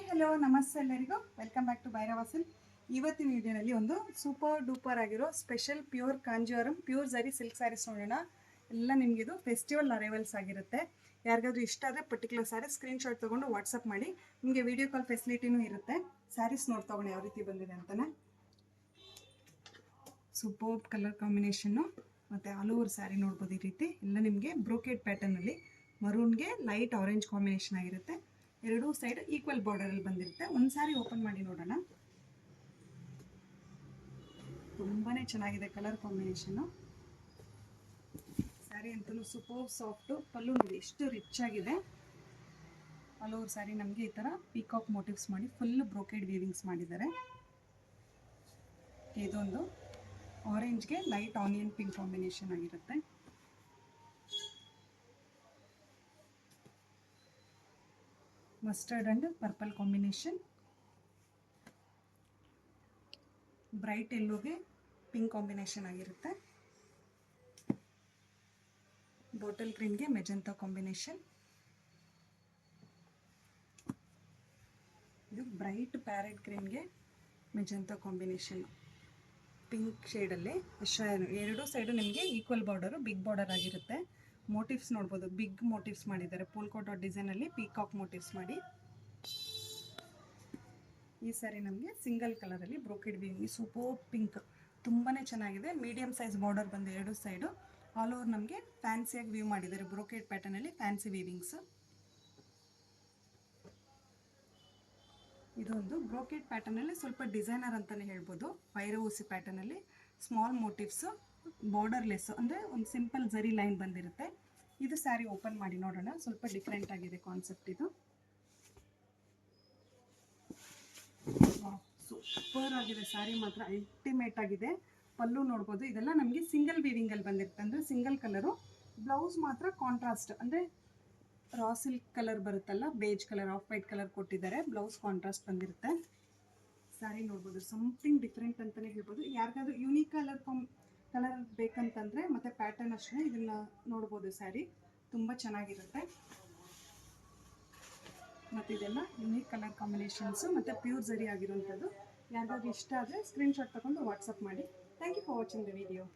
Hi hello ನಮಸ್ತೆ ಎಲ್ಲರಿಗೂ welcome back to Bhairava silk. ಇವತ್ತಿನ ವಿಡಿಯೋನಲ್ಲಿ ಒಂದು ಸೂಪರ್ ಡೂಪರ್ ಆಗಿರೋ special pure Kanjeevaram pure zari silk sarees ನೋಡೋಣ. ಎಲ್ಲ ನಿಮಗಿದು ಫೆಸ್ಟಿವಲ್ ಅರೈವಲ್ಸ್ ಆಗಿರುತ್ತೆ. ಯಾರಿಗಾದ್ರೂ ಇಷ್ಟ ಆದರೆ ಪರ್ಟಿಕ್ಯುಲರ್ ಸ್ಯಾರಿ ಸ್ಕ್ರೀನ್ಶಾಟ್ ತೊಗೊಂಡು ವಾಟ್ಸಪ್ ಮಾಡಿ. ನಿಮಗೆ ವಿಡಿಯೋ ಕಾಲ್ ಫೆಸಿಲಿಟಿನೂ ಇರುತ್ತೆ. ಸ್ಯಾರೀಸ್ ನೋಡ್ತಗೋಣ ಯಾವ ರೀತಿ ಬಂದಿದೆ ಅಂತಾನೆ. ಸೂಪರ್ ಕಲರ್ ಕಾಂಬಿನೇಷನ್ನು ಮತ್ತು ಆಲ್ ಓವರ್ ಸ್ಯಾರಿ ನೋಡ್ಬೋದು. ಈ ರೀತಿ ಎಲ್ಲ ನಿಮಗೆ ಬ್ರೋಕೆಡ್ ಪ್ಯಾಟರ್ನಲ್ಲಿ ಮರೂನ್ಗೆ ಲೈಟ್ ಆರೆಂಜ್ ಕಾಂಬಿನೇಷನ್ ಆಗಿರುತ್ತೆ. ಎರಡೂ ಸೈಡ್ ಈಕ್ವಲ್ ಬಾರ್ಡರಲ್ಲಿ ಬಂದಿರುತ್ತೆ. ಒಂದು ಸ್ಯಾರಿ ಓಪನ್ ಮಾಡಿ ನೋಡೋಣ. ತುಂಬಾ ಚೆನ್ನಾಗಿದೆ ಕಲರ್ ಕಾಂಬಿನೇಷನ್ನು. ಸ್ಯಾರಿ ಅಂತಲೂ ಸೂಪರ್ ಸಾಫ್ಟು. ಪಲ್ಲು ನೋಡಿ ಎಷ್ಟು ರಿಚ್ ಆಗಿದೆ. ಆಲ್ ಓವರ್ ಸ್ಯಾರಿ ನಮಗೆ ಈ ಥರ ಪೀಕಾಕ್ ಮೋಟಿವ್ಸ್ ಮಾಡಿ ಫುಲ್ ಬ್ರೋಕೆಡ್ ವೀವಿಂಗ್ಸ್ ಮಾಡಿದ್ದಾರೆ. ಇದೊಂದು ಆರೆಂಜ್ಗೆ ಲೈಟ್ ಆನಿಯನ್ ಪಿಂಕ್ ಕಾಂಬಿನೇಷನ್ ಆಗಿರುತ್ತೆ. Mustard and purple combination. Bright ಎಲ್ಲೋಗೆ ಪಿಂಕ್ ಕಾಂಬಿನೇಷನ್ ಆಗಿರುತ್ತೆ. ಬಾಟಲ್ ಗ್ರೀನ್ಗೆ ಮೆಜೆಂಟಾ ಕಾಂಬಿನೇಷನ್. ಇದು ಬ್ರೈಟ್ ಪ್ಯಾರೆಟ್ ಗ್ರೀನ್ಗೆ ಮೆಜೆಂಟಾ ಕಾಂಬಿನೇಷನ್. ಪಿಂಕ್ ಶೇಡಲ್ಲಿ ಎರಡೂ ಸೈಡು ನಿಮಗೆ ಈಕ್ವಲ್ ಬಾರ್ಡರು ಬಿಗ್ ಬಾರ್ಡರ್ ಆಗಿರುತ್ತೆ. ಮೋಟಿವ್ಸ್ ನೋಡ್ಬೋದು, ಬಿಗ್ ಮೋಟಿವ್ಸ್ ಮಾಡಿದ್ದಾರೆ. ಪೋಲ್ಕಾ ಡಾಟ್ ಡಿಸೈನಲ್ಲಿ ಪೀಕಾಕ್ ಮೋಟಿವ್ಸ್ ಮಾಡಿ. ಈ ಸ್ಯಾರಿ ನಮಗೆ ಸಿಂಗಲ್ ಕಲರಲ್ಲಿ ಬ್ರೋಕೆಡ್ ವೀವಿಂಗ್ ಸೂಪರ್ ಪಿಂಕ್ ತುಂಬಾ ಚೆನ್ನಾಗಿದೆ. ಮೀಡಿಯಮ್ ಸೈಜ್ ಬಾರ್ಡರ್ ಬಂದು ಎರಡು ಸೈಡು ಆಲ್ ಓವರ್ ನಮಗೆ ಫ್ಯಾನ್ಸಿಯಾಗಿ ವ್ಯೂ ಮಾಡಿದ್ದಾರೆ. ಬ್ರೋಕೆಡ್ ಪ್ಯಾಟರ್ನಲ್ಲಿ ಫ್ಯಾನ್ಸಿ ವೀವಿಂಗ್ಸ್. ಇದೊಂದು ಬ್ರೋಕೆಡ್ ಪ್ಯಾಟರ್ನಲ್ಲಿ ಸ್ವಲ್ಪ ಡಿಸೈನರ್ ಅಂತಲೇ ಹೇಳ್ಬೋದು. ಭೈರವೂಸಿ ಪ್ಯಾಟರ್ನಲ್ಲಿ ಸ್ಮಾಲ್ ಮೋಟಿವ್ಸು, ಬಾರ್ಡರ್ಲೆಸ್ ಅಂದರೆ ಒಂದು ಸಿಂಪಲ್ ಝರಿ ಲೈನ್ ಬಂದಿರುತ್ತೆ. ಇದು ಸ್ಯಾರಿ ಓಪನ್ ಮಾಡಿ ನೋಡೋಣ. ಸ್ವಲ್ಪ ಡಿಫ್ರೆಂಟ್ ಆಗಿದೆ ಕಾನ್ಸೆಪ್ಟ್ ಇದು. ಸೂಪರ್ ಆಗಿದೆ ಸ್ಯಾರಿ ಮಾತ್ರ, ಅಲ್ಟಿಮೇಟ್ ಆಗಿದೆ. ಪಲ್ಲು ನೋಡ್ಬೋದು, ಇದೆಲ್ಲ ನಮಗೆ ಸಿಂಗಲ್ ವೀವಿಂಗಲ್ಲಿ ಬಂದಿರುತ್ತೆ. ಅಂದರೆ ಸಿಂಗಲ್ ಕಲರು. ಬ್ಲೌಸ್ ಮಾತ್ರ ಕಾಂಟ್ರಾಸ್ಟ್ ಅಂದರೆ ರಾ ಸಿಲ್ಕ್ ಕಲರ್ ಬರುತ್ತಲ್ಲ, beige colour of white colour ಕೊಟ್ಟಿದ್ದಾರೆ. ಬ್ಲೌಸ್ ಕಾಂಟ್ರಾಸ್ಟ್ ಬಂದಿರುತ್ತೆ. ಸ್ಯಾರಿ ನೋಡ್ಬೋದು, ಸಮಥಿಂಗ್ ಡಿಫ್ರೆಂಟ್ ಅಂತಲೇ ಹೇಳ್ಬೋದು. ಯಾರಿಗಾದ್ರೂ ಯೂನಿಕ್ ಕಲರ್ ಬೇಕಂತಂದರೆ ಮತ್ತು ಪ್ಯಾಟರ್ನ್ ಅಷ್ಟೇ ಇದನ್ನು ನೋಡ್ಬೋದು. ಸ್ಯಾರಿ ತುಂಬ ಚೆನ್ನಾಗಿರುತ್ತೆ. ಮತ್ತು ಇದೆಲ್ಲ ಯುನೀಕ್ ಕಲರ್ ಕಾಂಬಿನೇಷನ್ಸು ಮತ್ತು ಪ್ಯೂರ್ ಝರಿ ಆಗಿರುವಂಥದ್ದು. ಯಾರಿಗಾದ್ರೂ ಇಷ್ಟ ಆದರೆ ಸ್ಕ್ರೀನ್ಶಾಟ್ ತಗೊಂಡು ವಾಟ್ಸಪ್ ಮಾಡಿ. Thank you for watching the video.